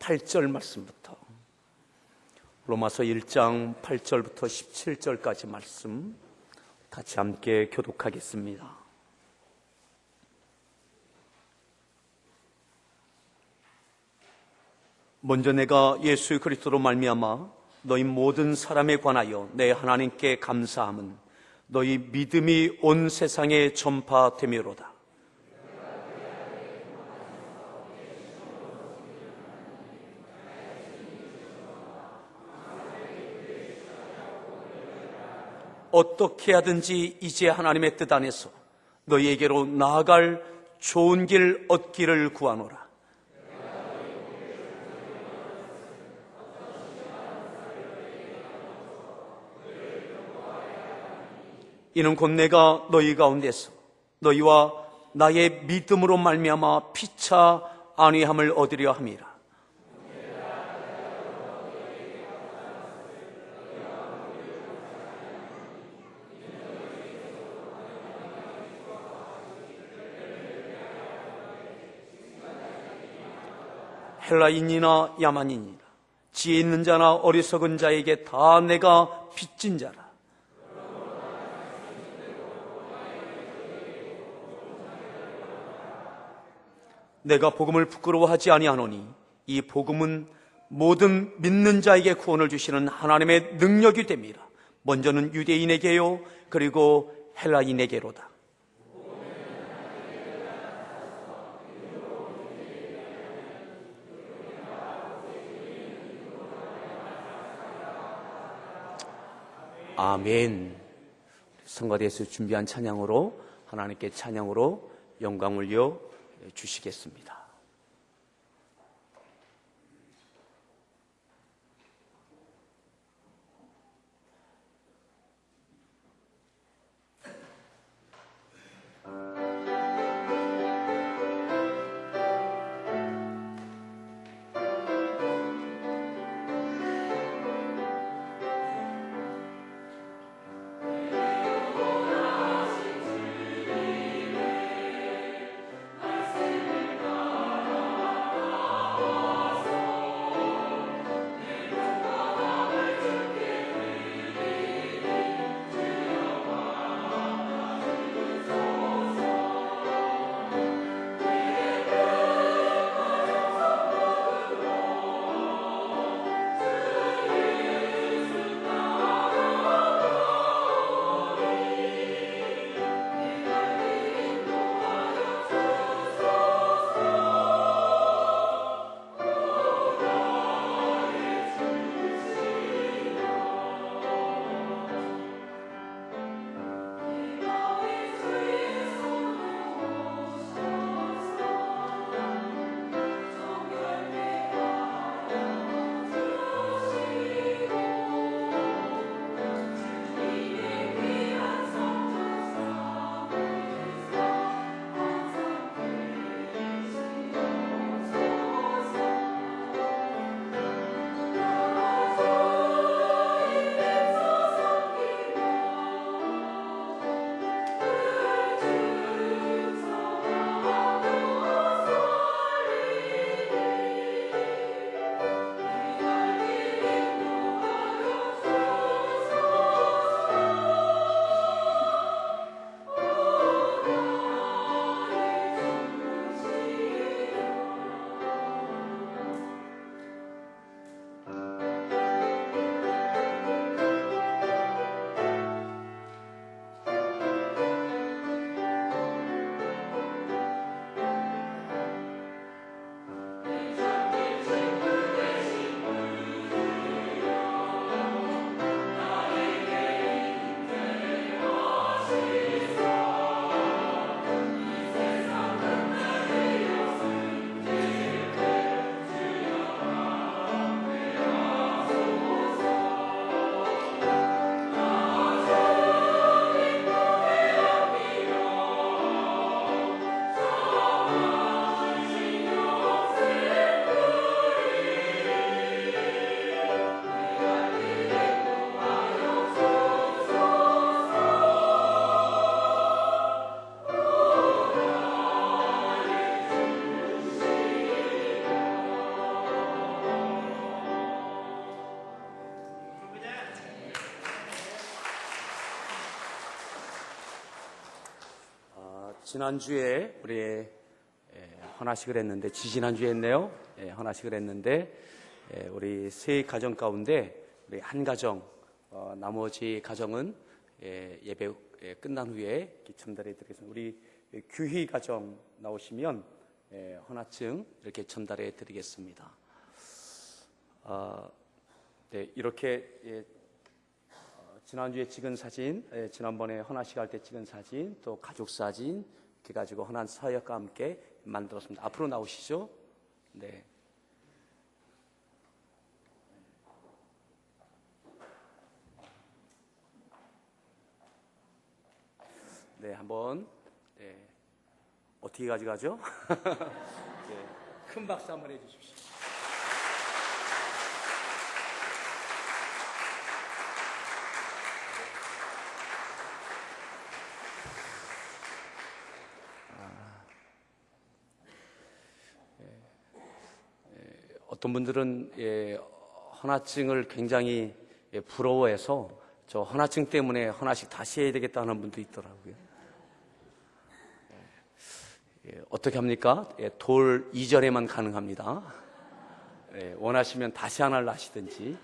8절 말씀부터 로마서 1장 8절부터 17절까지 말씀 같이 함께 교독하겠습니다. 먼저 내가 예수 그리스도로 말미암아 너희 모든 사람에 관하여 내 하나님께 감사함은 너희 믿음이 온 세상에 전파되미로다. 어떻게 하든지 이제 하나님의 뜻 안에서 너희에게로 나아갈 좋은 길 얻기를 구하노라. 이는 곧 내가 너희 가운데서 너희와 나의 믿음으로 말미암아 피차 안위함을 얻으려 함이라. 헬라인이나 야만인이나 지혜 있는 자나 어리석은 자에게 다 내가 빚진 자라. 내가 복음을 부끄러워하지 아니하노니 이 복음은 모든 믿는 자에게 구원을 주시는 하나님의 능력이 됨이라. 먼저는 유대인에게요 그리고 헬라인에게로다. 아멘. 성가대에서 준비한 찬양으로 하나님께 찬양으로 영광 올려 주시겠습니다. 지난주에 우리 헌화식을 했는데, 지지난주에 했네요. 헌화식을 했는데, 우리 세 가정 가운데 우리 한 가정, 나머지 가정은 예배 끝난 후에 전달해 드리겠습니다. 우리 규희 가정 나오시면 헌화증 이렇게 전달해 드리겠습니다. 네, 이렇게 지난주에 찍은 사진, 지난번에 헌화식 할 때 찍은 사진, 또 가족 사진 이렇게 가지고 헌화 서약과 함께 만들었습니다. 앞으로 나오시죠. 네. 네, 한번 어떻게 가져가죠? 네, 큰 박수 한번 해주십시오. 어떤 분들은 헌화증을 굉장히 부러워해서 저 헌화증 때문에 헌화식 다시 해야 되겠다는 분도 있더라고요. 어떻게 합니까? 돌 이전에만 가능합니다. 원하시면 다시 하나를 하시든지.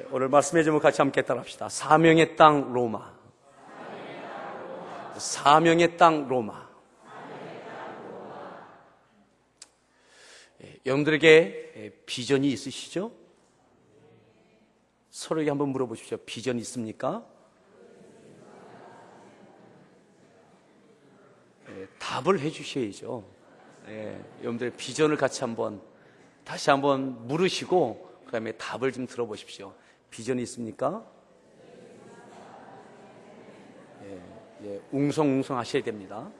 오늘 말씀의 제목 같이 함께 따라합시다. 사명의 땅 로마. 사명의 땅 로마. 여러분들에게 비전이 있으시죠? 서로에게 한번 물어보십시오. 비전 있습니까? 답을 해주셔야죠. 여러분들의 비전을 같이 다시 한번 물으시고 그 다음에 답을 좀 들어보십시오. 비전이 있습니까? 웅성웅성 하셔야 됩니다.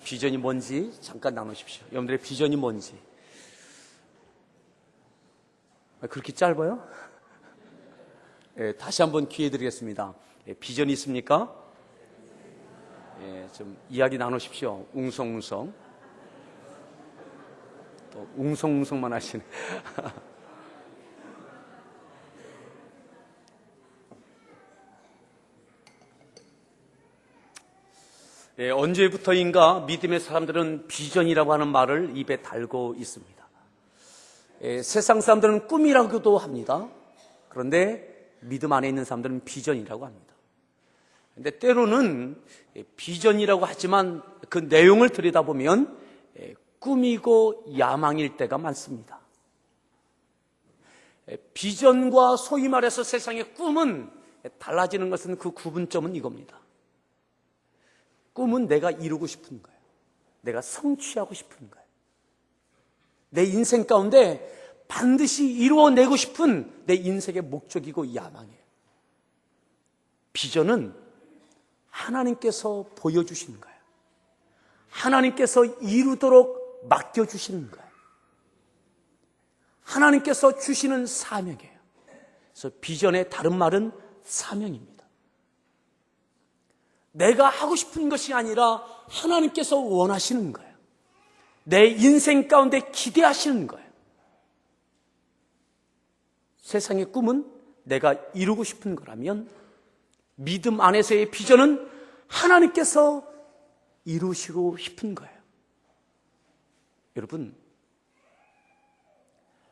비전이 뭔지 잠깐 나누십시오. 여러분들의 비전이 뭔지. 그렇게 짧아요? 다시 한번 기회 드리겠습니다. 비전이 있습니까? 좀 이야기 나누십시오. 웅성웅성. 또 웅성웅성만 하시네. 언제부터인가 믿음의 사람들은 비전이라고 하는 말을 입에 달고 있습니다. 세상 사람들은 꿈이라고도 합니다. 그런데 믿음 안에 있는 사람들은 비전이라고 합니다. 그런데 때로는 비전이라고 하지만 그 내용을 들여다보면 꿈이고 야망일 때가 많습니다. 비전과 소위 말해서 세상의 꿈은 달라지는 것은 그 구분점은 이겁니다. 꿈은 내가 이루고 싶은 거예요. 내가 성취하고 싶은 거예요. 내 인생 가운데 반드시 이루어내고 싶은 내 인생의 목적이고 야망이에요. 비전은 하나님께서 보여주시는 거예요. 하나님께서 이루도록 맡겨주시는 거예요. 하나님께서 주시는 사명이에요. 그래서 비전의 다른 말은 사명입니다. 내가 하고 싶은 것이 아니라 하나님께서 원하시는 거예요. 내 인생 가운데 기대하시는 거예요. 세상의 꿈은 내가 이루고 싶은 거라면 믿음 안에서의 비전은 하나님께서 이루시고 싶은 거예요. 여러분,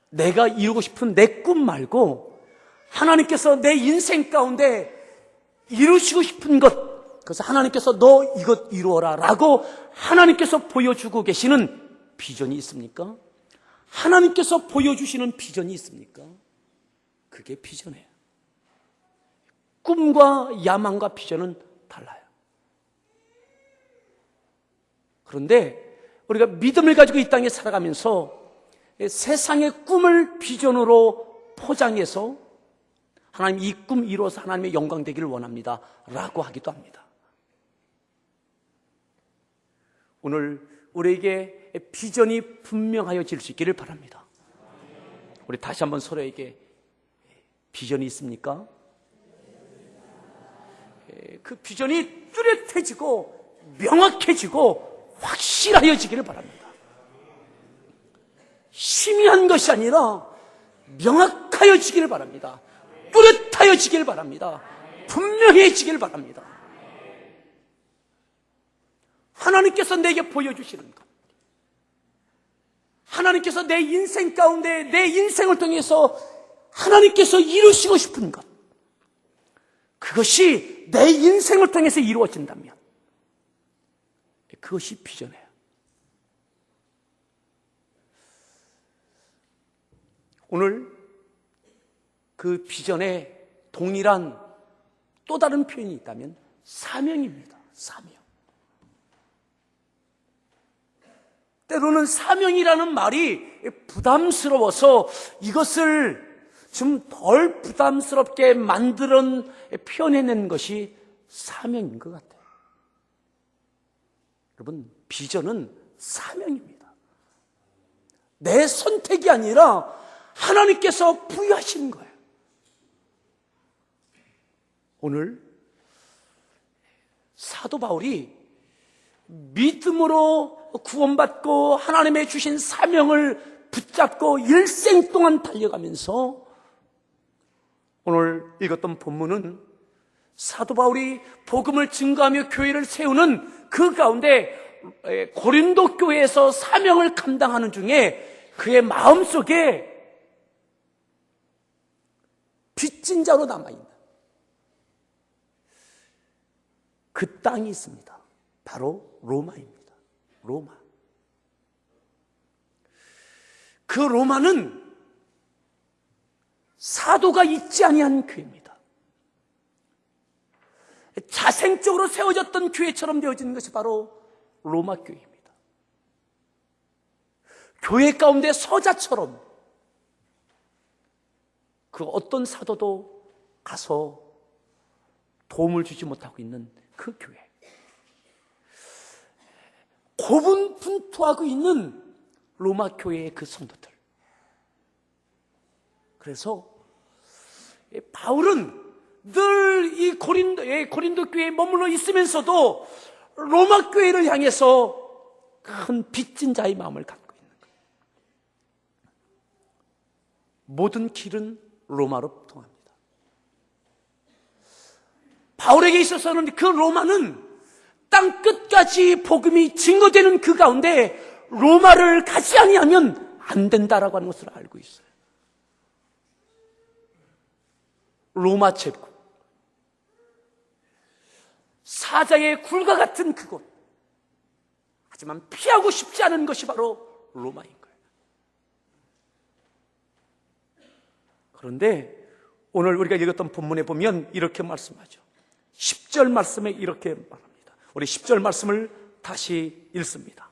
내가 이루고 싶은 내 꿈 말고 하나님께서 내 인생 가운데 이루시고 싶은 것, 그래서 하나님께서 너 이것 이루어라 라고 하나님께서 보여주고 계시는 비전이 있습니까? 하나님께서 보여주시는 비전이 있습니까? 그게 비전이에요. 꿈과 야망과 비전은 달라요. 그런데 우리가 믿음을 가지고 이 땅에 살아가면서 세상의 꿈을 비전으로 포장해서 하나님 이 꿈 이루어서 하나님의 영광 되기를 원합니다 라고 하기도 합니다. 오늘 우리에게 비전이 분명하여질 수 있기를 바랍니다. 우리 다시 한번 서로에게 비전이 있습니까? 그 비전이 뚜렷해지고 명확해지고 확실하여지기를 바랍니다. 희미한 것이 아니라 명확하여지기를 바랍니다. 뚜렷하여지기를 바랍니다. 분명해지기를 바랍니다. 하나님께서 내게 보여주시는 것, 하나님께서 내 인생 가운데 내 인생을 통해서 하나님께서 이루시고 싶은 것, 그것이 내 인생을 통해서 이루어진다면 그것이 비전이에요. 오늘 그 비전에 동일한 또 다른 표현이 있다면 사명입니다. 사명. 때로는 사명이라는 말이 부담스러워서 이것을 좀 덜 부담스럽게 표현해낸 것이 사명인 것 같아요. 여러분, 비전은 사명입니다. 내 선택이 아니라 하나님께서 부여하신 거예요. 오늘 사도 바울이 믿음으로 구원받고 하나님의 주신 사명을 붙잡고 일생 동안 달려가면서 오늘 읽었던 본문은 사도 바울이 복음을 증거하며 교회를 세우는 그 가운데 고린도 교회에서 사명을 감당하는 중에 그의 마음속에 빚진 자로 남아있는 그 땅이 있습니다. 바로 로마입니다. 로마. 그 로마는 사도가 있지 아니한 교회입니다. 자생적으로 세워졌던 교회처럼 되어지는 것이 바로 로마 교회입니다. 교회 가운데 서자처럼 그 어떤 사도도 가서 도움을 주지 못하고 있는 그 교회, 고분분투하고 있는 로마 교회의 그 성도들. 그래서 바울은 늘 이 고린도 교회에 머물러 있으면서도 로마 교회를 향해서 큰 빚진 자의 마음을 갖고 있는 거예요. 모든 길은 로마로 통합니다. 바울에게 있어서는 그 로마는 땅 끝까지 복음이 증거되는 그 가운데 로마를 가지 아니하면 안 된다라고 하는 것을 알고 있어요. 로마 제국, 사자의 굴과 같은 그곳, 하지만 피하고 싶지 않은 것이 바로 로마인 거예요. 그런데 오늘 우리가 읽었던 본문에 보면 이렇게 말씀하죠. 10절 말씀에 이렇게 말합니다. 우리 10절 말씀을 다시 읽습니다.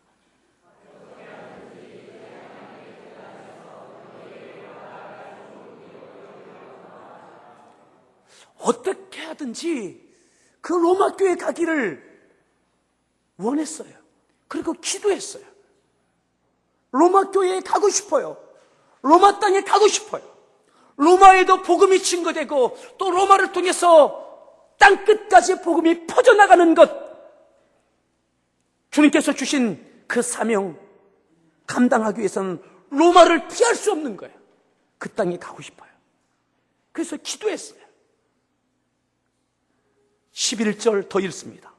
어떻게 하든지 그 로마 교회 가기를 원했어요. 그리고 기도했어요. 로마 교회에 가고 싶어요. 로마 땅에 가고 싶어요. 로마에도 복음이 증거되고 또 로마를 통해서 땅 끝까지 복음이 퍼져나가는 것, 주님께서 주신 그 사명 감당하기 위해서는 로마를 피할 수 없는 거예요. 그 땅에 가고 싶어요. 그래서 기도했어요. 11절 더 읽습니다.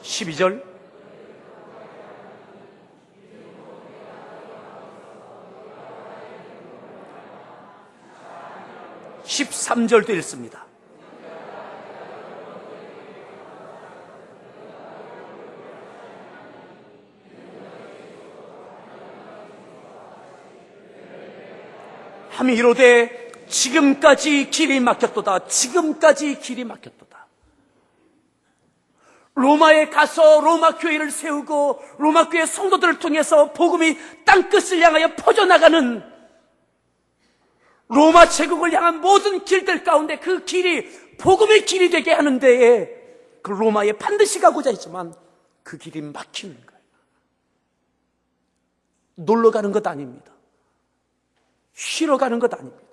(12절) 13절도 읽습니다. 함이 이르되 지금까지 길이 막혔도다. 지금까지 길이 막혔도다. 로마에 가서 로마 교회를 세우고 로마 교회 성도들을 통해서 복음이 땅끝을 향하여 퍼져나가는 로마 제국을 향한 모든 길들 가운데 그 길이 복음의 길이 되게 하는 데에 그 로마에 반드시 가고자 했지만 그 길이 막히는 거예요. 놀러 가는 것 아닙니다. 쉬러 가는 것 아닙니다.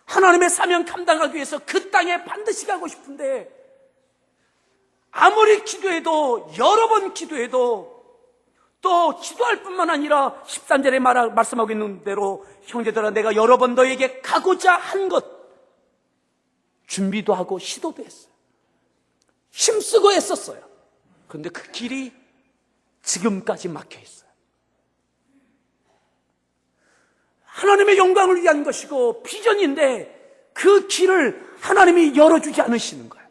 하나님의 사명 감당하기 위해서 그 땅에 반드시 가고 싶은데 아무리 기도해도 여러 번 기도해도 또 기도할 뿐만 아니라 13절에 말씀하고 있는 대로 형제들아 내가 여러 번 너에게 가고자 한 것 준비도 하고 시도도 했어요. 힘쓰고 애썼어요. 그런데 그 길이 지금까지 막혀 있어요. 하나님의 영광을 위한 것이고 비전인데 그 길을 하나님이 열어주지 않으시는 거예요.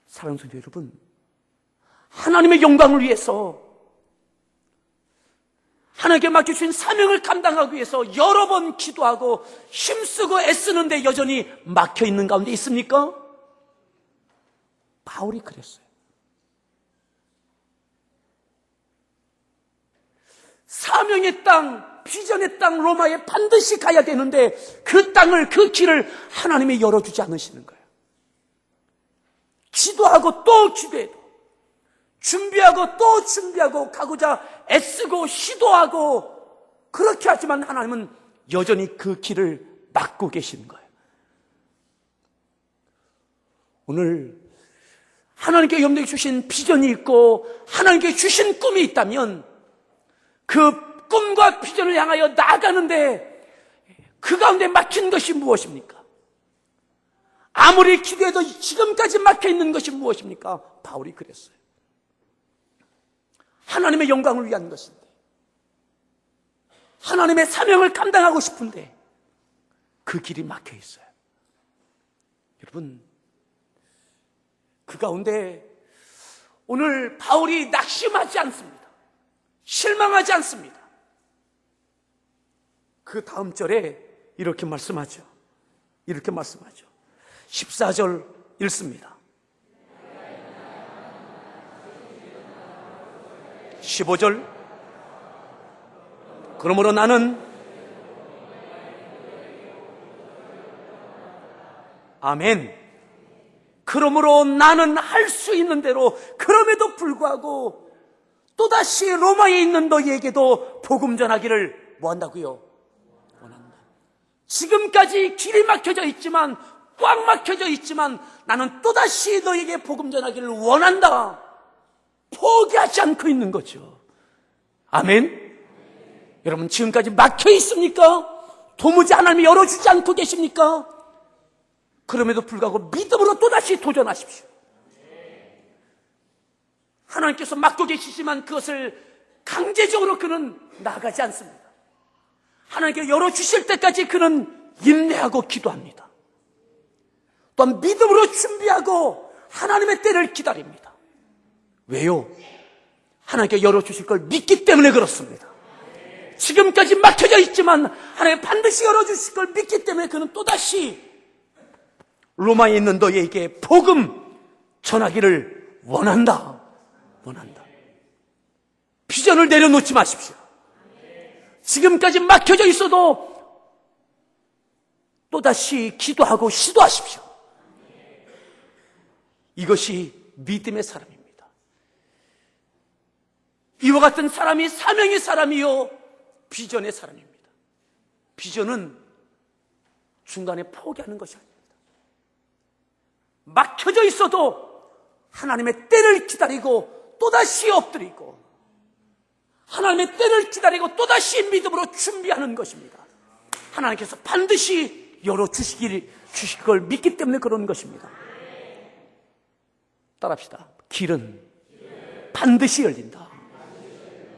사랑하는 성도 여러분, 하나님의 영광을 위해서, 하나님께 맡겨주신 사명을 감당하기 위해서 여러 번 기도하고 힘쓰고 애쓰는데 여전히 막혀 있는 가운데 있습니까? 바울이 그랬어요. 사명의 땅, 비전의 땅 로마에 반드시 가야 되는데 그 땅을, 그 길을 하나님이 열어주지 않으시는 거예요. 기도하고 또 기도해도, 준비하고 또 준비하고, 가고자 애쓰고 시도하고 그렇게 하지만 하나님은 여전히 그 길을 막고 계시는 거예요. 오늘 하나님께 염두에 주신 비전이 있고 하나님께 주신 꿈이 있다면 그 꿈과 비전을 향하여 나아가는데 그 가운데 막힌 것이 무엇입니까? 아무리 기도해도 지금까지 막혀 있는 것이 무엇입니까? 바울이 그랬어요. 하나님의 영광을 위한 것인데, 하나님의 사명을 감당하고 싶은데 그 길이 막혀 있어요. 여러분, 그 가운데 오늘 바울이 낙심하지 않습니다. 실망하지 않습니다. 그 다음 절에 이렇게 말씀하죠. 14절 읽습니다. 15절, 그러므로 나는, 아멘. 그러므로 나는 할 수 있는 대로, 그럼에도 불구하고 또다시 로마에 있는 너희에게도 복음 전하기를 뭐 한다고요? 원한다. 지금까지 길이 막혀져 있지만, 꽉 막혀져 있지만 나는 또다시 너희에게 복음 전하기를 원한다. 포기하지 않고 있는 거죠. 아멘. 여러분, 지금까지 막혀 있습니까? 도무지 하나님이 열어주지 않고 계십니까? 그럼에도 불구하고 믿음으로 또다시 도전하십시오. 하나님께서 막고 계시지만 그것을 강제적으로 그는 나가지 않습니다. 하나님께 열어주실 때까지 그는 인내하고 기도합니다. 또한 믿음으로 준비하고 하나님의 때를 기다립니다. 왜요? 하나님께 열어주실 걸 믿기 때문에 그렇습니다. 지금까지 막혀져 있지만 하나님 반드시 열어주실 걸 믿기 때문에 그는 또다시 로마에 있는 너희에게 복음 전하기를 원한다. 비전을 내려놓지 마십시오. 지금까지 막혀져 있어도 또다시 기도하고 시도하십시오. 이것이 믿음의 사람입니다. 이와 같은 사람이 사명의 사람이요, 비전의 사람입니다. 비전은 중간에 포기하는 것이 아닙니다. 막혀져 있어도 하나님의 때를 기다리고 또다시 엎드리고 하나님의 때를 기다리고 또다시 믿음으로 준비하는 것입니다. 하나님께서 반드시 열어주실 걸 믿기 때문에 그런 것입니다. 따라합시다. 길은 반드시 열린다.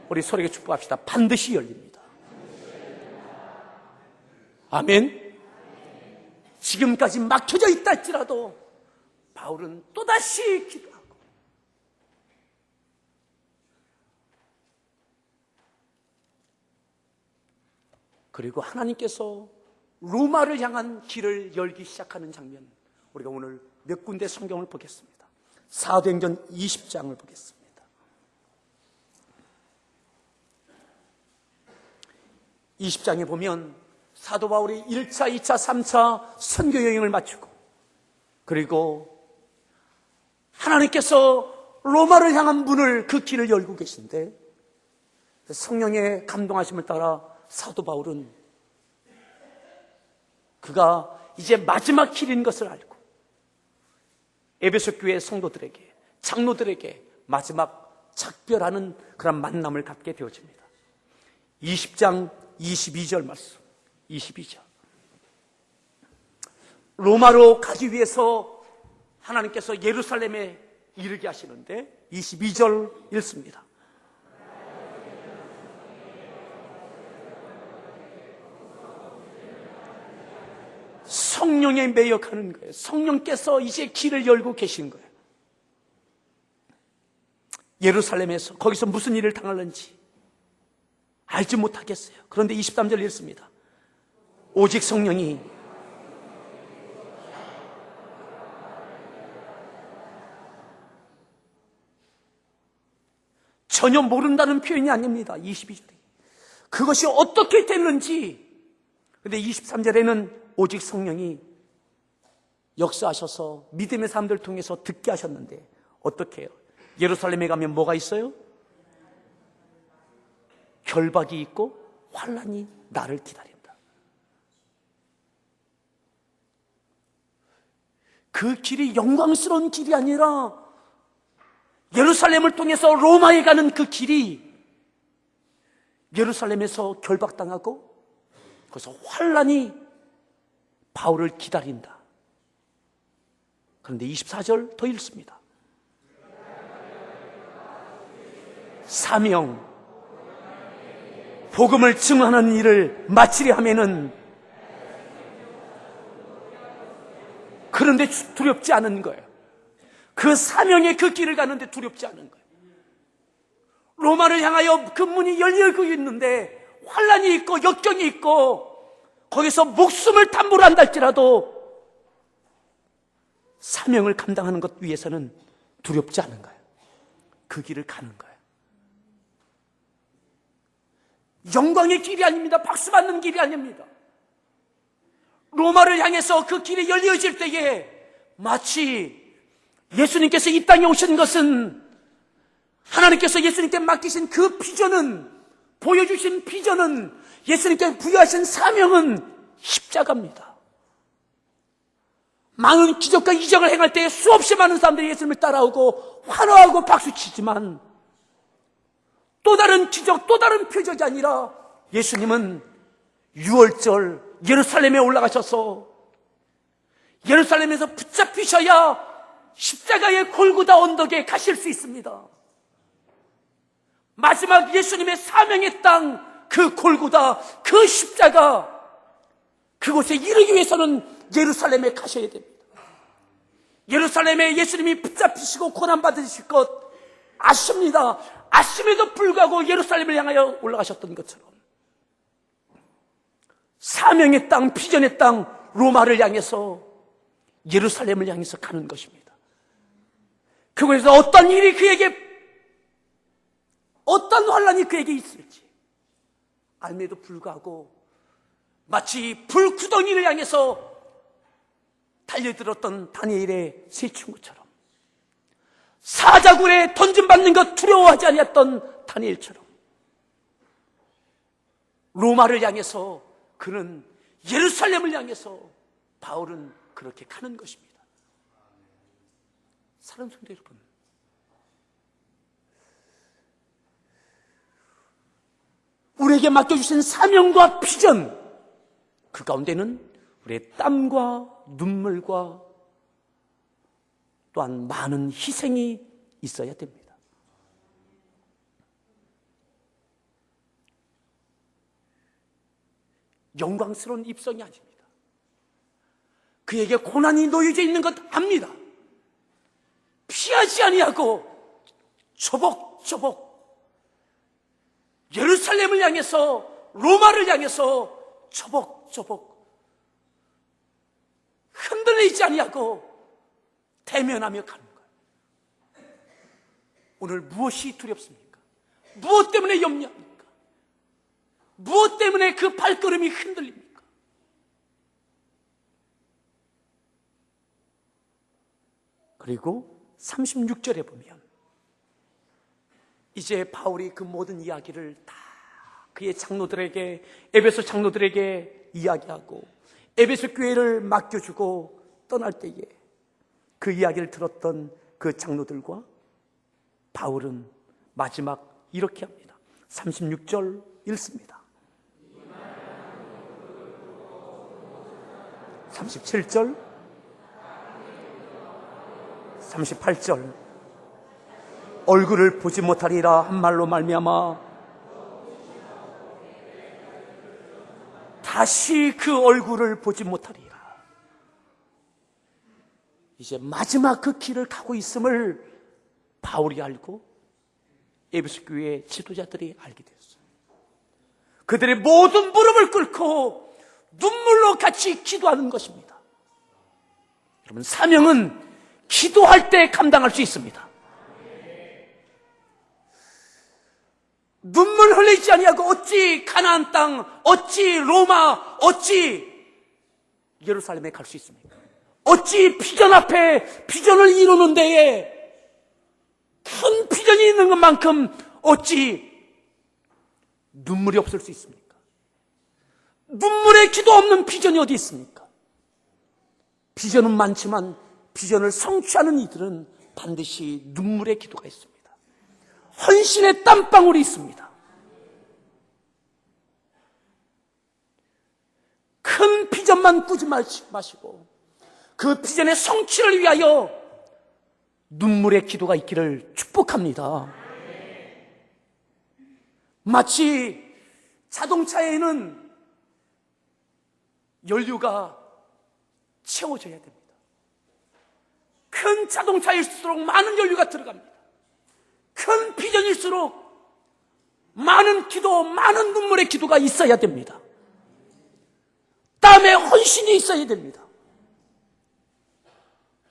우리 서로에게 축복합시다. 반드시 열립니다. 아멘. 지금까지 막혀져 있다 할지라도 바울은 또다시 기도하고 그리고 하나님께서 로마를 향한 길을 열기 시작하는 장면, 우리가 오늘 몇 군데 성경을 보겠습니다. 사도행전 20장을 보겠습니다. 20장에 보면 사도 바울이 1차, 2차, 3차 선교 여행을 마치고 그리고 하나님께서 로마를 향한 문을, 그 길을 열고 계신데 성령의 감동하심을 따라 사도 바울은 그가 이제 마지막 길인 것을 알고 에베소 교회 성도들에게, 장로들에게 마지막 작별하는 그런 만남을 갖게 되어집니다. 20장 22절 말씀, 22절. 로마로 가기 위해서 하나님께서 예루살렘에 이르게 하시는데 22절 읽습니다. 성령에 매여가는 거예요. 성령께서 이제 길을 열고 계신 거예요. 예루살렘에서 거기서 무슨 일을 당하는지 알지 못하겠어요. 그런데 23절 읽습니다. 오직 성령이 전혀 모른다는 표현이 아닙니다. 22절에 그것이 어떻게 됐는지. 그런데 23절에는 오직 성령이 역사하셔서 믿음의 사람들 통해서 듣게 하셨는데 어떻게 해요? 예루살렘에 가면 뭐가 있어요? 결박이 있고 환난이 나를 기다린다. 그 길이 영광스러운 길이 아니라 예루살렘을 통해서 로마에 가는 그 길이 예루살렘에서 결박당하고 거기서 환난이 바울을 기다린다. 그런데 24절 더 읽습니다. 사명, 복음을 증언하는 일을 마치려 하면은, 그런데 두렵지 않은 거예요. 그 사명의 그 길을 가는데 두렵지 않은 거예요. 로마를 향하여 그 문이 열리고 있는데 환난이 있고 역경이 있고 거기서 목숨을 담보한다 할지라도 사명을 감당하는 것 위해서는 두렵지 않은 거예요. 그 길을 가는 거예요. 영광의 길이 아닙니다. 박수 받는 길이 아닙니다. 로마를 향해서 그 길이 열려질 때에 마치 예수님께서 이 땅에 오신 것은 하나님께서 예수님께 맡기신 그 비전은, 보여주신 비전은, 예수님께 부여하신 사명은 십자가입니다. 많은 기적과 이적을 행할 때 수없이 많은 사람들이 예수님을 따라오고 환호하고 박수치지만 또 다른 기적, 또 다른 표적이 아니라 예수님은 6월절 예루살렘에 올라가셔서 예루살렘에서 붙잡히셔야 십자가의 골고다 언덕에 가실 수 있습니다. 마지막 예수님의 사명의 땅, 그 골고다, 그 십자가, 그곳에 이르기 위해서는 예루살렘에 가셔야 됩니다. 예루살렘에 예수님이 붙잡히시고 고난받으실 것 아십니다. 아심에도 불구하고 예루살렘을 향하여 올라가셨던 것처럼 사명의 땅, 비전의 땅, 로마를 향해서 예루살렘을 향해서 가는 것입니다. 그곳에서 어떤 일이 그에게, 어떤 환난이 그에게 있을지 알매도 불구하고 마치 불구덩이를 향해서 달려들었던 다니엘의 세 친구처럼, 사자굴에 던짐받는 것 두려워하지 아니했던 다니엘처럼 로마를 향해서, 그는 예루살렘을 향해서, 바울은 그렇게 가는 것입니다. 사랑하는 성도 여러분, 우리에게 맡겨주신 사명과 비전, 그 가운데는 우리의 땀과 눈물과 또한 많은 희생이 있어야 됩니다. 영광스러운 입성이 아닙니다. 그에게 고난이 놓여져 있는 것 압니다. 피하지 아니하고 조복조복 예루살렘을 향해서, 로마를 향해서 조복조복 흔들리지 아니하고 대면하며 가는 거예요. 오늘 무엇이 두렵습니까? 무엇 때문에 염려합니까? 무엇 때문에 그 발걸음이 흔들립니까? 그리고 36절에 보면 이제 바울이 그 모든 이야기를 다 그의 장로들에게, 에베소 장로들에게 이야기하고 에베소 교회를 맡겨주고 떠날 때에 그 이야기를 들었던 그 장로들과 바울은 마지막 이렇게 합니다. 36절 읽습니다. 37절, 38절 얼굴을 보지 못하리라 한 말로 말미암아 다시 그 얼굴을 보지 못하리라. 이제 마지막 그 길을 가고 있음을 바울이 알고 에베소 교회 지도자들이 알게 되었어요. 그들의 모든 무릎을 꿇고 눈물로 같이 기도하는 것입니다. 여러분, 사명은 기도할 때 감당할 수 있습니다. 눈물 흘리지 아니하고 어찌 가나안 땅, 어찌 로마, 어찌 예루살렘에 갈 수 있습니까? 어찌 비전 앞에 비전을 이루는 데에 큰 비전이 있는 것만큼 어찌 눈물이 없을 수 있습니까? 눈물의 기도 없는 비전이 어디 있습니까? 비전은 많지만 비전을 성취하는 이들은 반드시 눈물의 기도가 있습니다. 헌신의 땀방울이 있습니다. 큰 비전만 꾸지 마시고 그 비전의 성취를 위하여 눈물의 기도가 있기를 축복합니다. 마치 자동차에는 연료가 채워져야 됩니다. 큰 자동차일수록 많은 연료가 들어갑니다. 큰 비전일수록 많은 기도, 많은 눈물의 기도가 있어야 됩니다. 땀에 헌신이 있어야 됩니다.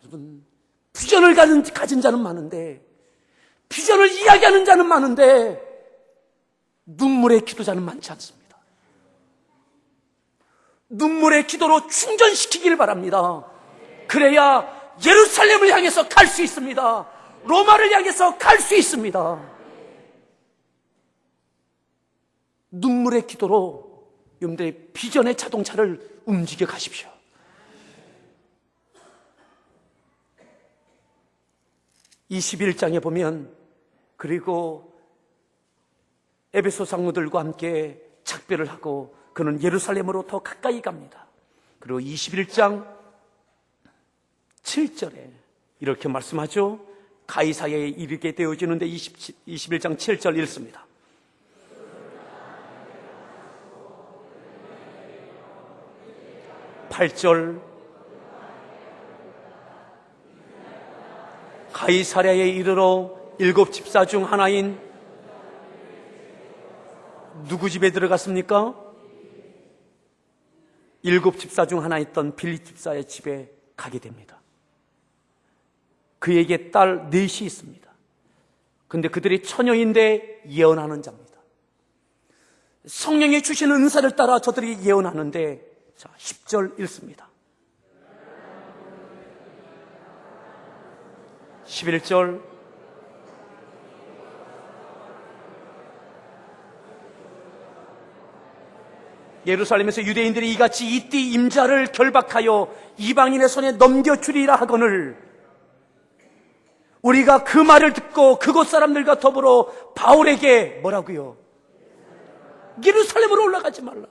여러분, 비전을 가진 자는 많은데, 비전을 이야기하는 자는 많은데, 눈물의 기도자는 많지 않습니다. 눈물의 기도로 충전시키길 바랍니다. 그래야 예루살렘을 향해서 갈 수 있습니다. 로마를 향해서 갈 수 있습니다. 눈물의 기도로 여러분들의 비전의 자동차를 움직여 가십시오. (21장에) 보면 그리고 에베소 상무들과 함께 작별을 하고 그는 예루살렘으로 더 가까이 갑니다. 그리고 21장 7절에 이렇게 말씀하죠. 가이사야에 이르게 되어지는데 21장 7절 읽습니다. (8절) 가이사랴에 이르러 7 집사 중 하나인 누구 집에 들어갔습니까? 7 집사 중 하나였던 빌립 집사의 집에 가게 됩니다. 그에게 딸 넷이 있습니다. 그런데 그들이 처녀인데 예언하는 자입니다. 성령이 주신 은사를 따라 저들이 예언하는데, 자, 10절 읽습니다. 11절 예루살렘에서 유대인들이 이같이 이띠 임자를 결박하여 이방인의 손에 넘겨주리라 하거늘 우리가 그 말을 듣고 그곳 사람들과 더불어 바울에게 뭐라고요? 예루살렘으로 올라가지 말라.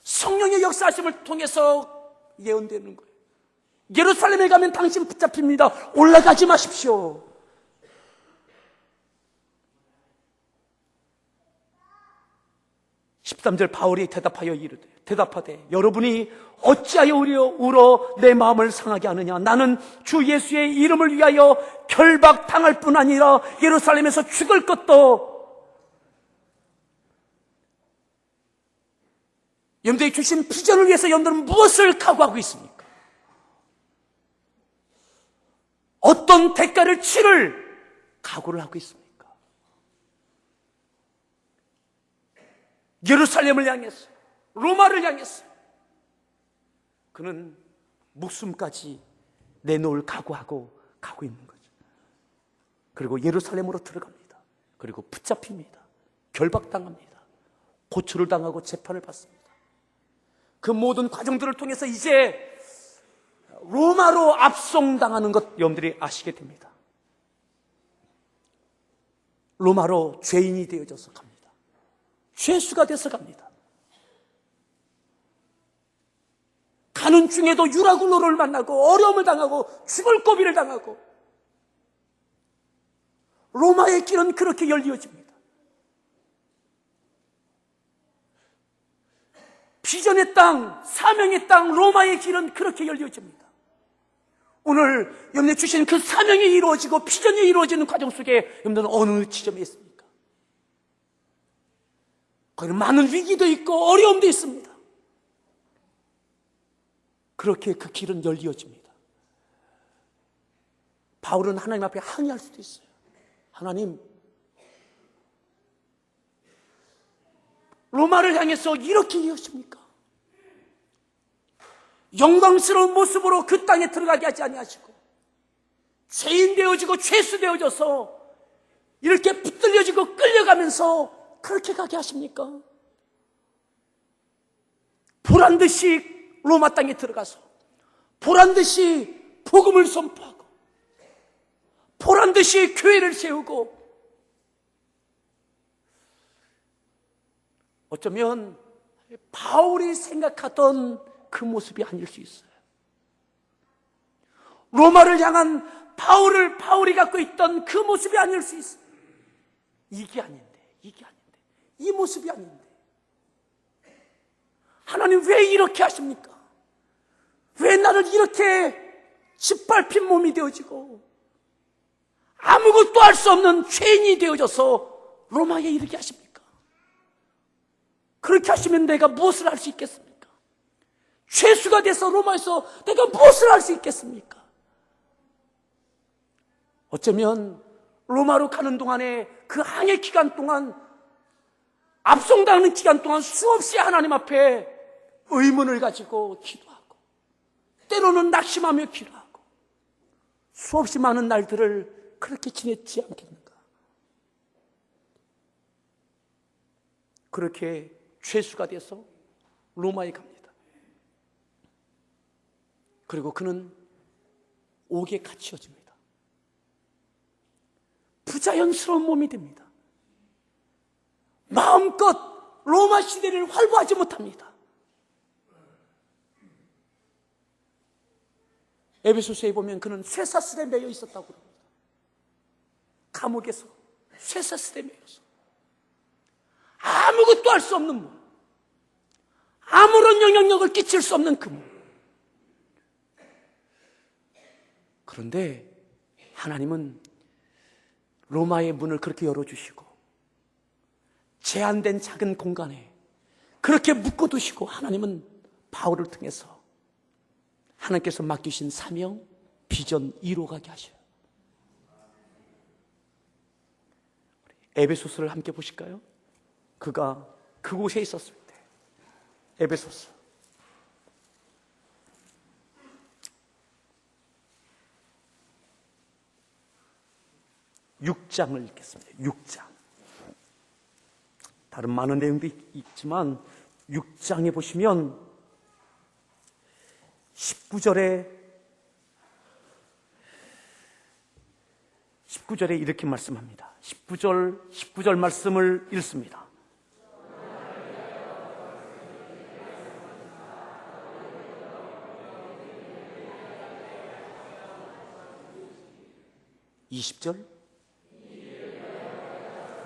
성령의 역사하심을 통해서 예언되는 거예요. 예루살렘에 가면 당신 붙잡힙니다. 올라가지 마십시오. (13절) 바울이 대답하되 여러분이 어찌하여 울어 내 마음을 상하게 하느냐. 나는 주 예수의 이름을 위하여 결박당할 뿐 아니라 예루살렘에서 죽을 것도. 여러분들이 주신 비전을 위해서 여러분들은 무엇을 각오하고 있습니까? 어떤 대가를 치를 각오를 하고 있습니까? 예루살렘을 향해서, 로마를 향해서 그는 목숨까지 내놓을 각오하고 가고 있는 거죠. 그리고 예루살렘으로 들어갑니다. 그리고 붙잡힙니다. 결박당합니다. 고초를 당하고 재판을 받습니다. 그 모든 과정들을 통해서 이제 로마로 압송당하는 것 여러분들이 아시게 됩니다. 로마로 죄인이 되어져서 갑니다. 죄수가 돼서 갑니다. 가는 중에도 유라굴로를 만나고 어려움을 당하고 죽을 고비를 당하고 로마의 길은 그렇게 열리어집니다. 비전의 땅, 사명의 땅, 로마의 길은 그렇게 열려집니다. 오늘 여러분이 주신 그 사명이 이루어지고 비전이 이루어지는 과정 속에 여러분들은 어느 지점에 있습니까? 거기는 많은 위기도 있고 어려움도 있습니다. 그렇게 그 길은 열려집니다. 바울은 하나님 앞에 항의할 수도 있어요. 하나님, 로마를 향해서 이렇게 이으십니까? 영광스러운 모습으로 그 땅에 들어가게 하지 아니하시고 죄인 되어지고 죄수 되어져서 이렇게 붙들려지고 끌려가면서 그렇게 가게 하십니까? 보란듯이 로마 땅에 들어가서 보란듯이 복음을 선포하고 보란듯이 교회를 세우고 어쩌면 바울이 생각하던 그 모습이 아닐 수 있어요. 로마를 향한 바울이 갖고 있던 그 모습이 아닐 수 있어요. 이게 아닌데, 이 모습이 아닌데. 하나님 왜 이렇게 하십니까? 왜 나를 이렇게 짓밟힌 몸이 되어지고 아무것도 할 수 없는 죄인이 되어져서 로마에 이르게 하십니까? 그렇게 하시면 내가 무엇을 할 수 있겠습니까? 죄수가 돼서 로마에서 내가 무엇을 할 수 있겠습니까? 어쩌면 로마로 가는 동안에 그 항해 기간 동안 압송당하는 기간 동안 수없이 하나님 앞에 의문을 가지고 기도하고 때로는 낙심하며 기도하고 수없이 많은 날들을 그렇게 지냈지 않겠는가? 그렇게 죄수가 돼서 로마에 갑니다. 그리고 그는 옥에 갇혀집니다. 부자연스러운 몸이 됩니다. 마음껏 로마 시대를 활보하지 못합니다. 에베소서에 보면 그는 쇠사슬에 매여 있었다고 합니다. 감옥에서 쇠사슬에 매여서 아무것도 할 수 없는 몸, 아무런 영향력을 끼칠 수 없는 그 몸. 그런데 하나님은 로마의 문을 그렇게 열어주시고 제한된 작은 공간에 그렇게 묶어두시고 하나님은 바울을 통해서 하나님께서 맡기신 사명, 비전 이루어가게 하셔요. 에베소서를 함께 보실까요? 그가 그곳에 있었을 때 에베소서 6장을 읽겠습니다. 6장. 다른 많은 내용도 있지만 6장에 보시면 19절에 이렇게 말씀합니다. 19절 말씀을 읽습니다. (20절)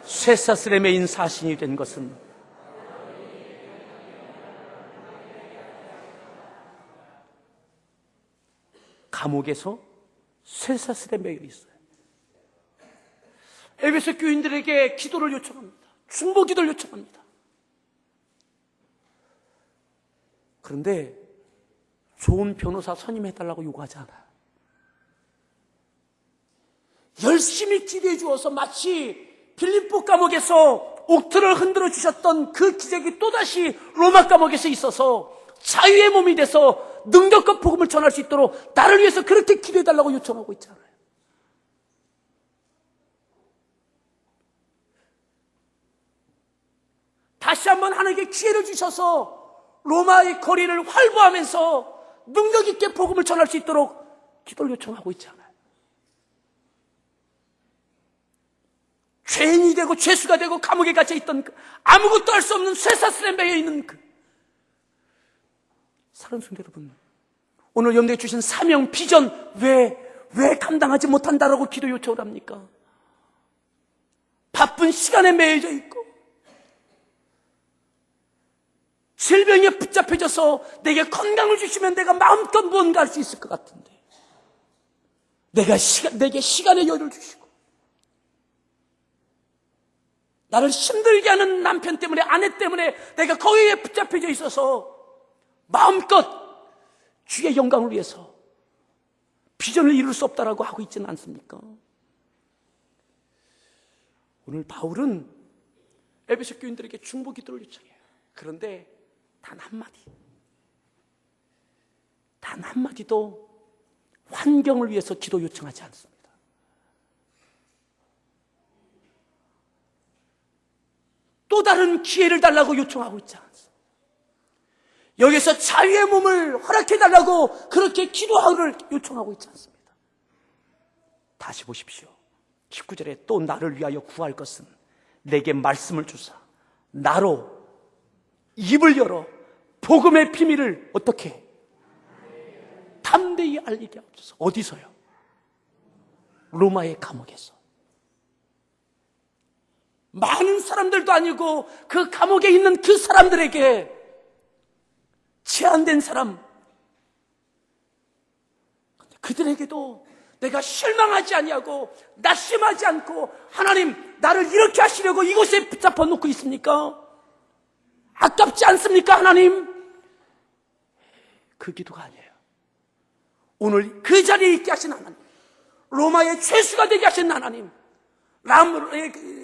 쇠사슬에 매인 사신이 된 것은 감옥에서 쇠사슬에 매여 있어요. 에베소 교인들에게 기도를 요청합니다. 중보 기도를 요청합니다. 그런데 좋은 변호사 선임해달라고 요구하지 않아요. 열심히 기도해 주어서 마치 빌립보 감옥에서 옥틀을 흔들어 주셨던 그 기적이 또다시 로마 감옥에서 있어서 자유의 몸이 돼서 능력과 복음을 전할 수 있도록 나를 위해서 그렇게 기도해 달라고 요청하고 있잖아요. 다시 한번 하나님께 기회를 주셔서 로마의 거리를 활보하면서 능력 있게 복음을 전할 수 있도록 기도를 요청하고 있잖아요. 죄인이 되고 죄수가 되고 감옥에 갇혀 있던 그 아무것도 할 수 없는 쇠사슬에 매여 있는 그 사랑하는 성도 여러분, 오늘 여러분에게 주신 사명, 비전 왜 감당하지 못한다라고 기도 요청을 합니까? 바쁜 시간에 매여져 있고 질병에 붙잡혀져서 내게 건강을 주시면 내가 마음껏 무언가 할 수 있을 것 같은데 내게 시간의 여유를 주시고 나를 힘들게 하는 남편 때문에 아내 때문에 내가 거기에 붙잡혀져 있어서 마음껏 주의 영광을 위해서 비전을 이룰 수 없다라고 하고 있지는 않습니까? 오늘 바울은 에베소 교인들에게 중보 기도를 요청해요. 그런데 단 한마디도 환경을 위해서 기도 요청하지 않습니다. 또 다른 기회를 달라고 요청하고 있지 않습니다. 여기서 자유의 몸을 허락해달라고 그렇게 기도하기를 요청하고 있지 않습니다. 다시 보십시오. 19절에 또 나를 위하여 구할 것은 내게 말씀을 주사 나로 입을 열어 복음의 비밀을 어떻게 담대히 알리게 하옵소서. 어디서요? 로마의 감옥에서. 많은 사람들도 아니고 그 감옥에 있는 그 사람들에게 제한된 사람, 그들에게도 내가 실망하지 아니하고 낙심하지 않고 하나님 나를 이렇게 하시려고 이곳에 붙잡아 놓고 있습니까? 아깝지 않습니까 하나님? 그 기도가 아니에요. 오늘 그 자리에 있게 하신 하나님, 로마의 죄수가 되게 하신 하나님,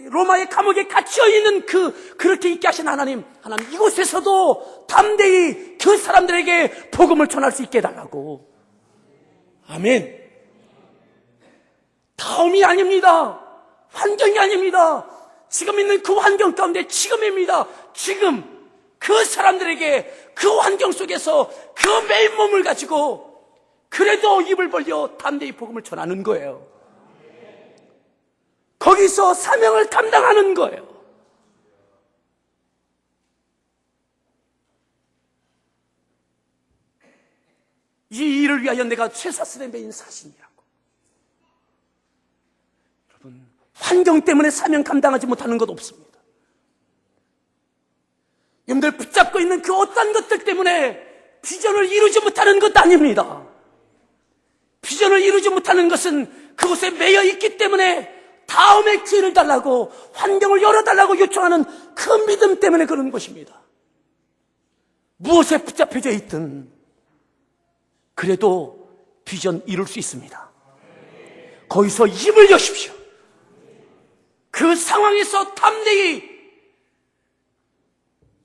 로마의 감옥에 갇혀 있는 그렇게 있게 하신 하나님 이곳에서도 담대히 그 사람들에게 복음을 전할 수 있게 해달라고. 아멘. 다음이 아닙니다. 환경이 아닙니다. 지금 있는 그 환경 가운데 지금입니다. 지금 그 사람들에게 그 환경 속에서 그 매인 몸을 가지고 그래도 입을 벌려 담대히 복음을 전하는 거예요. 거기서 사명을 감당하는 거예요. 이 일을 위하여 내가 쇠사슬에 매인 사신이라고. 여러분, 환경 때문에 사명 감당하지 못하는 것 없습니다. 여러분들 붙잡고 있는 그 어떤 것들 때문에 비전을 이루지 못하는 것도 아닙니다. 비전을 이루지 못하는 것은 그곳에 매여 있기 때문에 다음의 기회를 달라고 환경을 열어달라고 요청하는 그 믿음 때문에 그런 것입니다. 무엇에 붙잡혀져 있든 그래도 비전 이룰 수 있습니다. 거기서 입을 여십시오. 그 상황에서 담대히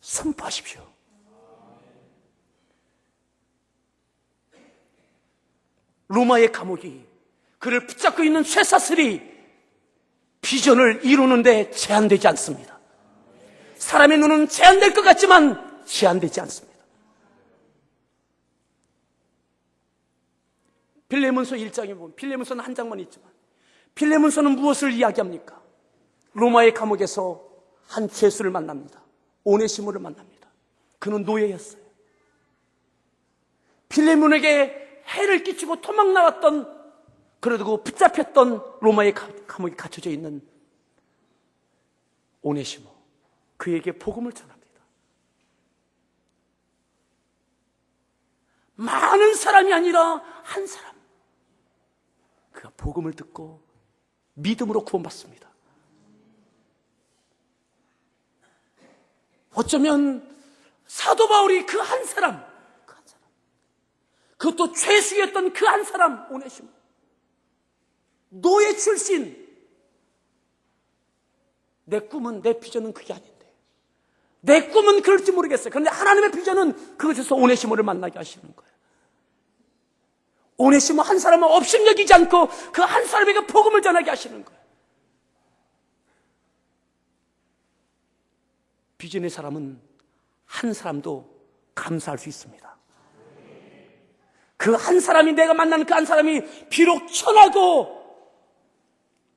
선포하십시오. 로마의 감옥이 그를 붙잡고 있는 쇠사슬이 비전을 이루는데 제한되지 않습니다. 사람의 눈은 제한될 것 같지만 제한되지 않습니다. 빌레몬서 1장에 보면 빌레몬서는 한 장만 있지만 빌레몬서는 무엇을 이야기합니까? 로마의 감옥에서 한 죄수를 만납니다. 오네시모를 만납니다. 그는 노예였어요. 빌레몬에게 해를 끼치고 도망 나왔던 그러고 붙잡혔던 로마의 감옥에 갇혀져 있는 오네시모, 그에게 복음을 전합니다. 많은 사람이 아니라 한 사람, 그가 복음을 듣고 믿음으로 구원받습니다. 어쩌면 사도 바울이 그 한 사람, 그것도 죄수였던 그 한 사람 오네시모, 노예 출신, 내 꿈은, 내 비전은 그게 아닌데, 내 꿈은 그럴지 모르겠어요. 그런데 하나님의 비전은 그것에서 오네시모를 만나게 하시는 거예요. 오네시모 한 사람은 업신여기지 않고 그 한 사람에게 복음을 전하게 하시는 거예요. 비전의 사람은 한 사람도 감사할 수 있습니다. 그 한 사람이, 내가 만나는 그 한 사람이 비록 천하고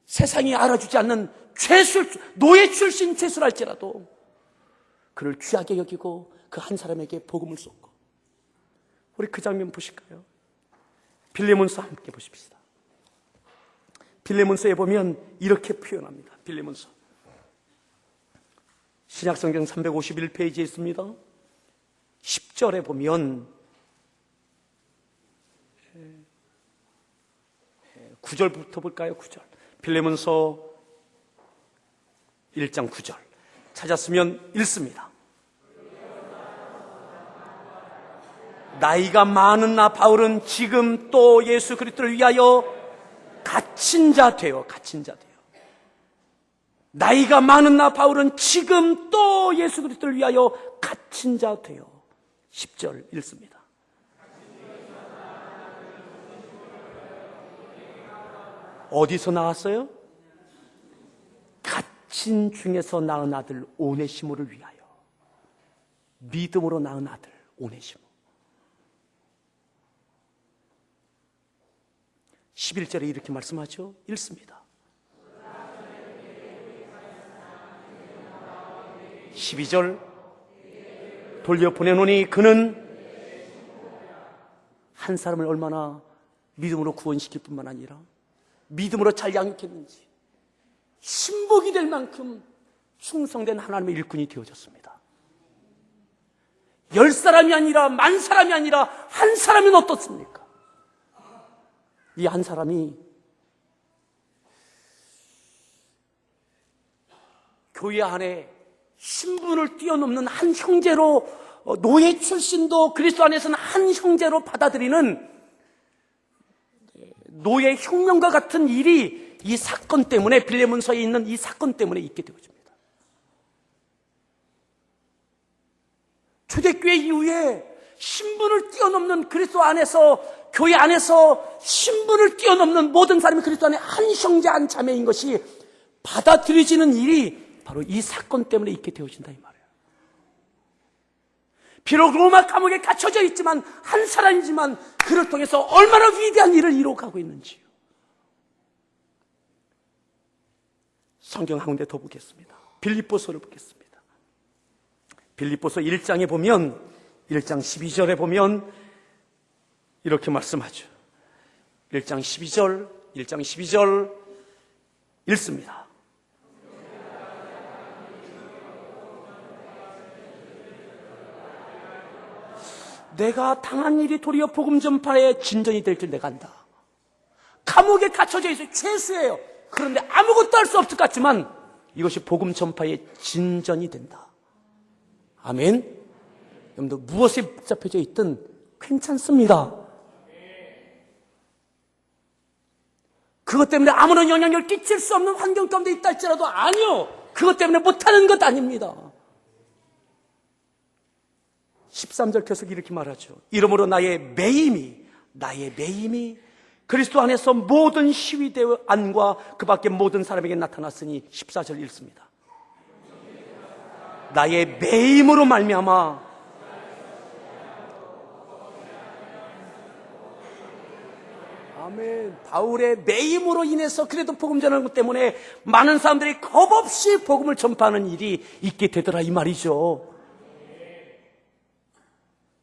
세상이 알아주지 않는 노예 출신 죄수랄지라도 그를 귀하게 여기고 그 한 사람에게 복음을 쏟고. 우리 그 장면 보실까요? 빌레몬서 함께 보십시다. 빌레몬서에 보면 이렇게 표현합니다. 빌레몬서 신약성경 351페이지에 있습니다. 10절에 보면 9절부터 볼까요? 9절. 빌레몬서 1장 9절. 찾았으면 읽습니다. 나이가 많은 나 바울은 지금 또 예수 그리스도를 위하여 갇힌 자 되어. 나이가 많은 나 바울은 지금 또 예수 그리스도를 위하여 갇힌 자 되어. 10절 읽습니다. 어디서 나왔어요? 갇힌 중에서 낳은 아들 오네시모를 위하여. 믿음으로 낳은 아들 오네시모. 11절에 이렇게 말씀하죠. 읽습니다. 12절 돌려보내노니 그는 한 사람을 얼마나 믿음으로 구원시킬 뿐만 아니라 믿음으로 잘 양육했는지 신복이 될 만큼 충성된 하나님의 일꾼이 되어졌습니다. 10사람이 아니라 10,000사람이 아니라 한 사람은 어떻습니까? 이 한 사람이 교회 안에 신분을 뛰어넘는 한 형제로, 노예 출신도 그리스도 안에서는 한 형제로 받아들이는 노예 혁명과 같은 일이 이 사건 때문에, 빌레몬서에 있는 이 사건 때문에 있게 되어집니다. 초대교회 이후에 신분을 뛰어넘는 그리스도 안에서, 교회 안에서 신분을 뛰어넘는 모든 사람이 그리스도 안에 한 형제 한 자매인 것이 받아들여지는 일이 바로 이 사건 때문에 있게 되어진다 이 말이에요. 비록 로마 감옥에 갇혀져 있지만 한 사람이지만 그를 통해서 얼마나 위대한 일을 이루어가고 있는지요. 성경 한 군데 더 보겠습니다. 빌립보서를 보겠습니다. 빌립보서 1장에 보면 1장 12절에 보면 이렇게 말씀하죠. 1장 12절 읽습니다. 내가 당한 일이 도리어 복음 전파의 진전이 될 줄 내가 안다. 감옥에 갇혀져 있어요. 죄수예요. 그런데 아무것도 할 수 없을 것 같지만 이것이 복음 전파의 진전이 된다. 아멘. 여러분들 무엇에 복잡해져 있든 괜찮습니다. 그것 때문에 아무런 영향력을 끼칠 수 없는 환경 가운데 있다 할지라도 아니요. 그것 때문에 못하는 것 아닙니다. 13절 계속 이렇게 말하죠. 이러므로 나의 매임이 그리스도 안에서 모든 시위대의 안과 그 밖에 모든 사람에게 나타났으니 14절 읽습니다. 나의 매임으로 말미암아 아멘. 바울의 매임으로 인해서 그래도 복음 전하는 것 때문에 많은 사람들이 겁없이 복음을 전파하는 일이 있게 되더라 이 말이죠.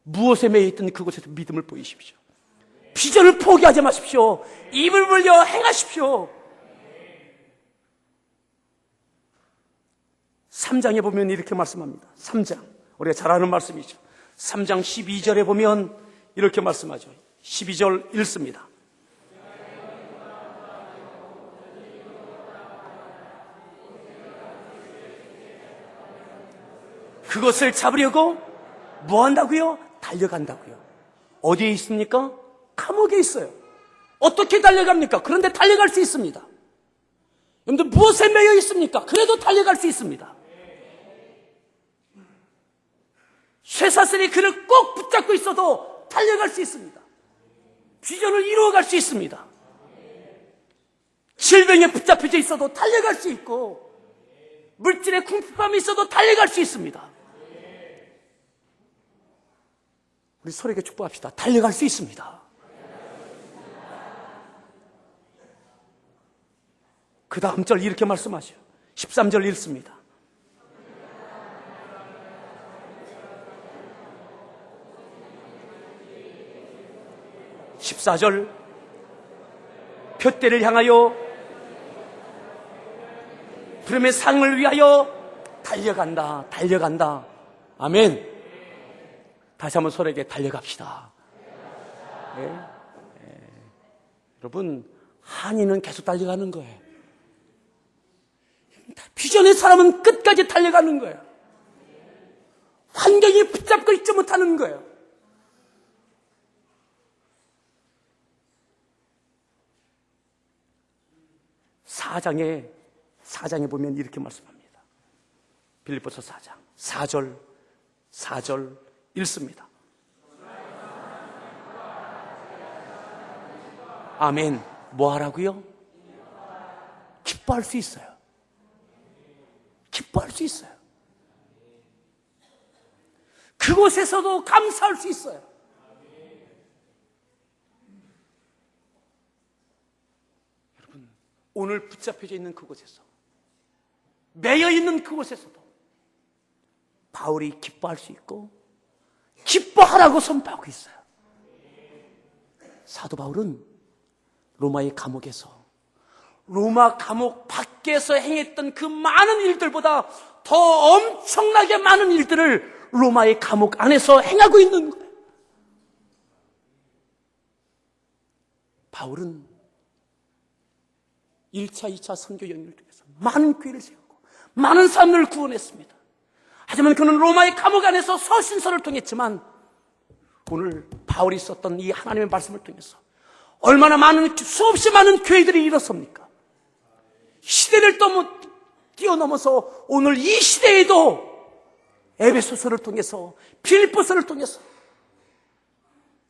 무엇에 매여 있든 그곳에서 믿음을 보이십시오. 비전을 포기하지 마십시오. 입을 벌려 행하십시오. 3장에 보면 이렇게 말씀합니다. 3장 우리가 잘 아는 말씀이죠. 3장 12절에 보면 이렇게 말씀하죠. 12절 읽습니다. 그것을 잡으려고 뭐 한다고요? 달려간다고요. 어디에 있습니까? 감옥에 있어요. 어떻게 달려갑니까? 그런데 달려갈 수 있습니다. 여러분들 무엇에 매여 있습니까? 그래도 달려갈 수 있습니다. 쇠사슬이 그를 꼭 붙잡고 있어도 달려갈 수 있습니다. 비전을 이루어갈 수 있습니다. 질병에 붙잡혀져 있어도 달려갈 수 있고 물질의 궁핍함이 있어도 달려갈 수 있습니다. 우리 서로에게 축복합시다. 달려갈 수 있습니다. 그 다음 절 이렇게 말씀하죠. 13절 읽습니다. (14절) 표대를 향하여 부름의 상을 위하여 달려간다. 달려간다. 아멘. 다시 한번 서로에게 달려갑시다. 네? 여러분, 한이는 계속 달려가는 거예요. 비전의 사람은 끝까지 달려가는 거예요. 환경이 붙잡고 있지 못하는 거예요. 사장에 보면 이렇게 말씀합니다. 빌립보서 4장 4절 읽습니다. 아멘. 뭐 하라고요? 기뻐할 수 있어요. 기뻐할 수 있어요. 그곳에서도 감사할 수 있어요. 여러분, 오늘 붙잡혀져 있는 그곳에서, 매여 있는 그곳에서도 바울이 기뻐할 수 있고 기뻐하라고 선포하고 있어요. 사도 바울은 로마의 감옥에서, 로마 감옥 밖에서 행했던 그 많은 일들보다 더 엄청나게 많은 일들을 로마의 감옥 안에서 행하고 있는 거예요. 바울은 1차, 2차 선교 여행을 통해서 많은 교회를 세우고 많은 사람들을 구원했습니다. 하지만 그는 로마의 감옥 안에서 서신서를 통했지만 오늘 바울이 썼던 이 하나님의 말씀을 통해서 얼마나 많은, 수없이 많은 교회들이 일어섭니까? 시대를 뛰어넘어서 오늘 이 시대에도 에베소서를 통해서, 빌립보서를 통해서,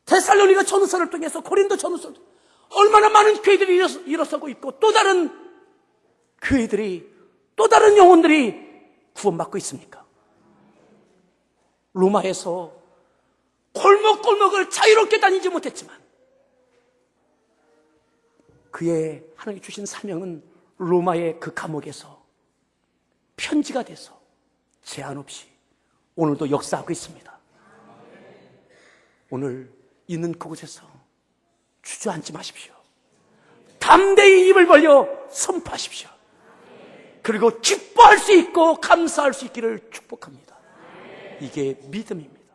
데살로니가 전후서를 통해서, 고린도 전후서를 통해서 얼마나 많은 교회들이 일어서고 있고 또 다른 교회들이, 또 다른 영혼들이 구원받고 있습니까? 로마에서 골목골목을 자유롭게 다니지 못했지만 그의 하나님 주신 사명은 로마의 그 감옥에서 편지가 돼서 제한 없이 오늘도 역사하고 있습니다. 오늘 있는 그곳에서 주저앉지 마십시오. 담대히 입을 벌려 선포하십시오. 그리고 기뻐할 수 있고 감사할 수 있기를 축복합니다. 이게 믿음입니다.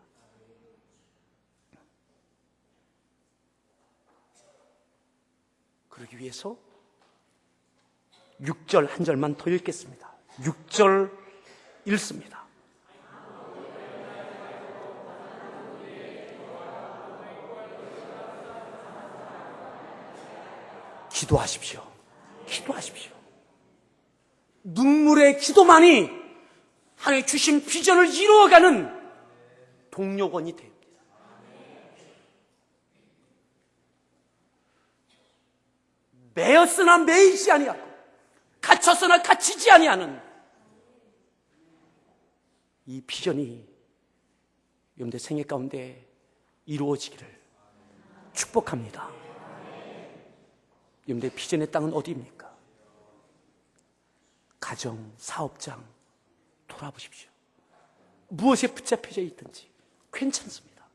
그러기 위해서 6절 한 절만 더 읽겠습니다. 6절 읽습니다. 기도하십시오. 기도하십시오. 눈물의 기도만이 하나님 주신 비전을 이루어가는 동력원이 됩니다. 매였으나 매이지 아니하고 갇혔으나 갇히지 아니하는 이 비전이 여러분들 생애 가운데 이루어지기를 축복합니다. 여러분들 비전의 땅은 어디입니까? 가정, 사업장 돌아보십시오. 무엇에 붙잡혀져 있든지 괜찮습니다.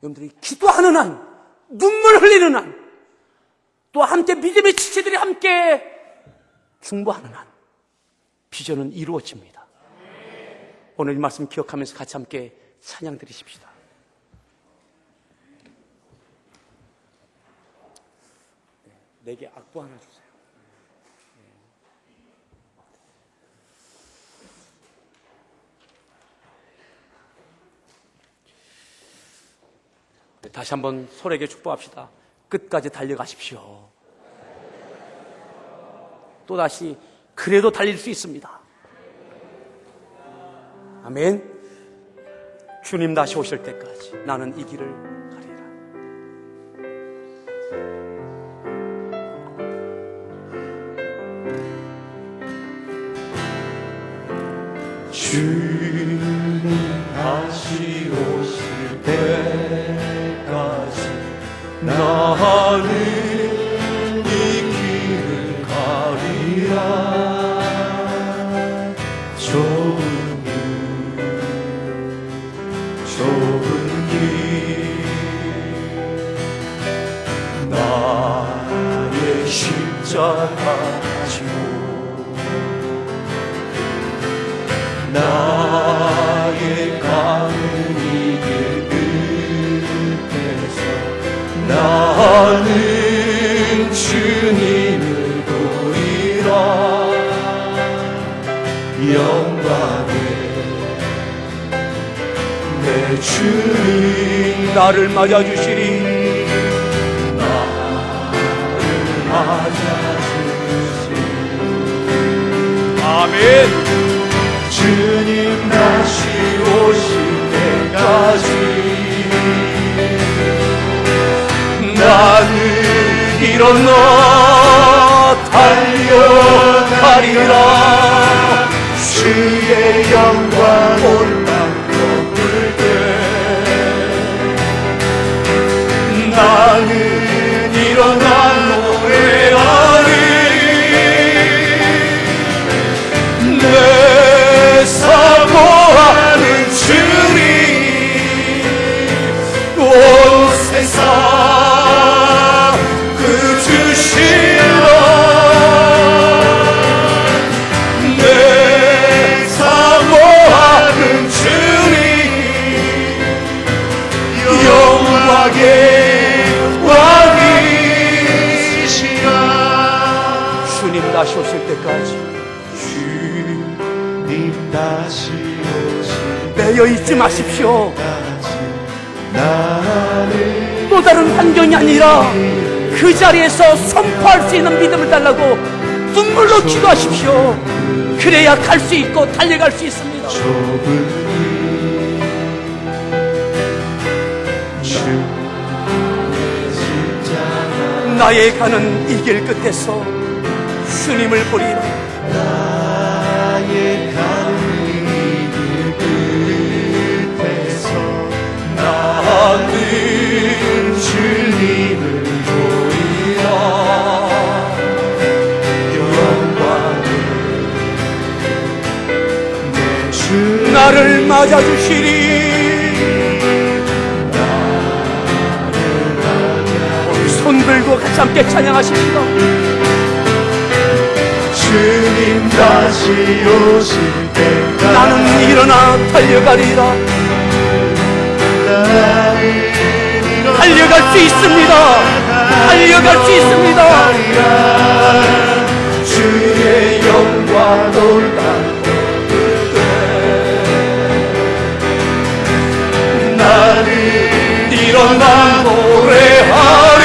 여러분들이 기도하는 한, 눈물 흘리는 한, 또 함께 믿음의 지체들이 함께 중보하는 한 비전은 이루어집니다. 오늘 이 말씀 기억하면서 같이 함께 찬양 드리십시다. 내게 악보 하나 주세요. 다시 한번 서로에게 축복합시다. 끝까지 달려가십시오. 또다시 그래도 달릴 수 있습니다. 아멘. 주님 다시 오실 때까지 나는 이 길을 가리라. 주님 다시 오실 때까지 나는 이 길을 가리라. 좁은 길 나의 붙잡아지고 나의 가는 이 길 끝에서 나는 주님을 보리라 영광에 내 주님 나를 맞아주시리. 아멘. 주님 다시 오실 때까지 나는 일어나 달려가리라 주의 영광 온 땅 덮을 때 나는 일어나 노래하리 내 사모하는 주님 온 세상 그 주시라 내 사모하는 주님 영광의 왕이시라 주님 다시 오실 때까지 주님 다시 오실 매여 있지 마십시오. 나는 또 다른 환경이 아니라 그 자리에서 선포할 수 있는 믿음을 달라고 눈물로 기도하십시오. 그래야 갈 수 있고 달려갈 수 있습니다. 좁은 주의 십자가 나의 가는 이 길 끝에서 주님을 보리라. 나의 가는 이 길 끝에서 나는 주님을 보리라 영광을 내 주 나를 맞아주시리. 우리 손 들고 같이 함께 찬양하십시다. 주님 다시 오실 때까지 나는 일어나 달려가리라. 달려갈 수 있습니다. 달려갈 수 있습니다. 주의 영광 올라 나는 일어나 노래하리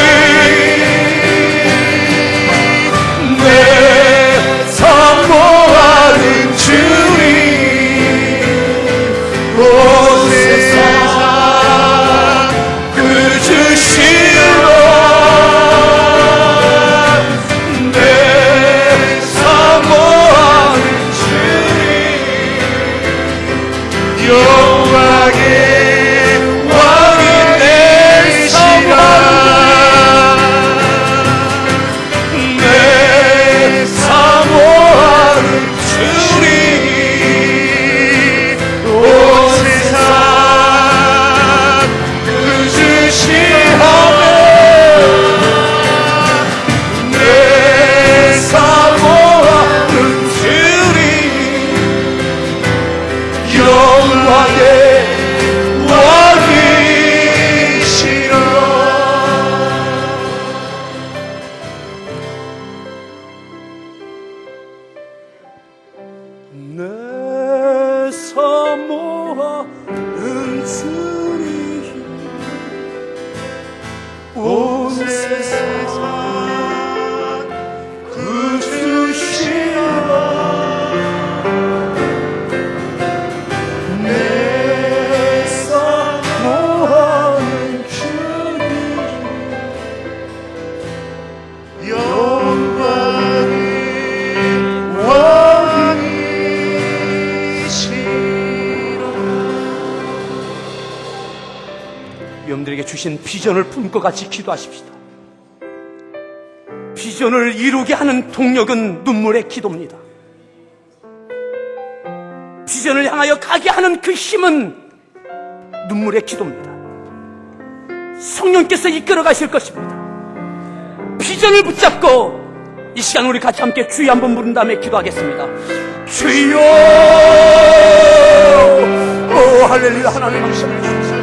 내 사모하는 주님 온 세상 그 주시로 내 사모하는 주님 영광의 왕이 되시라 내 사모하는 주님 온 세상 그 주시하네 내 사모하는 주님 영광의 왕이시라 내 사모하는 주님 온 세상 그 주시라 내 사모하는 주님 영광의 왕이시라 여러분들에게 주신 비전을 품고 같이 기도하십시다. 비전을 이루게 하는 동력은 눈물의 기도입니다. 비전을 향하여 가게 하는 그 힘은 눈물의 기도입니다. 성령께서 이끌어 가실 것입니다. 비전을 붙잡고 이 시간 우리 같이 함께 주여 한번 부른 다음에 기도하겠습니다. 주여! 오 할렐루야. 하나님 감사합니다.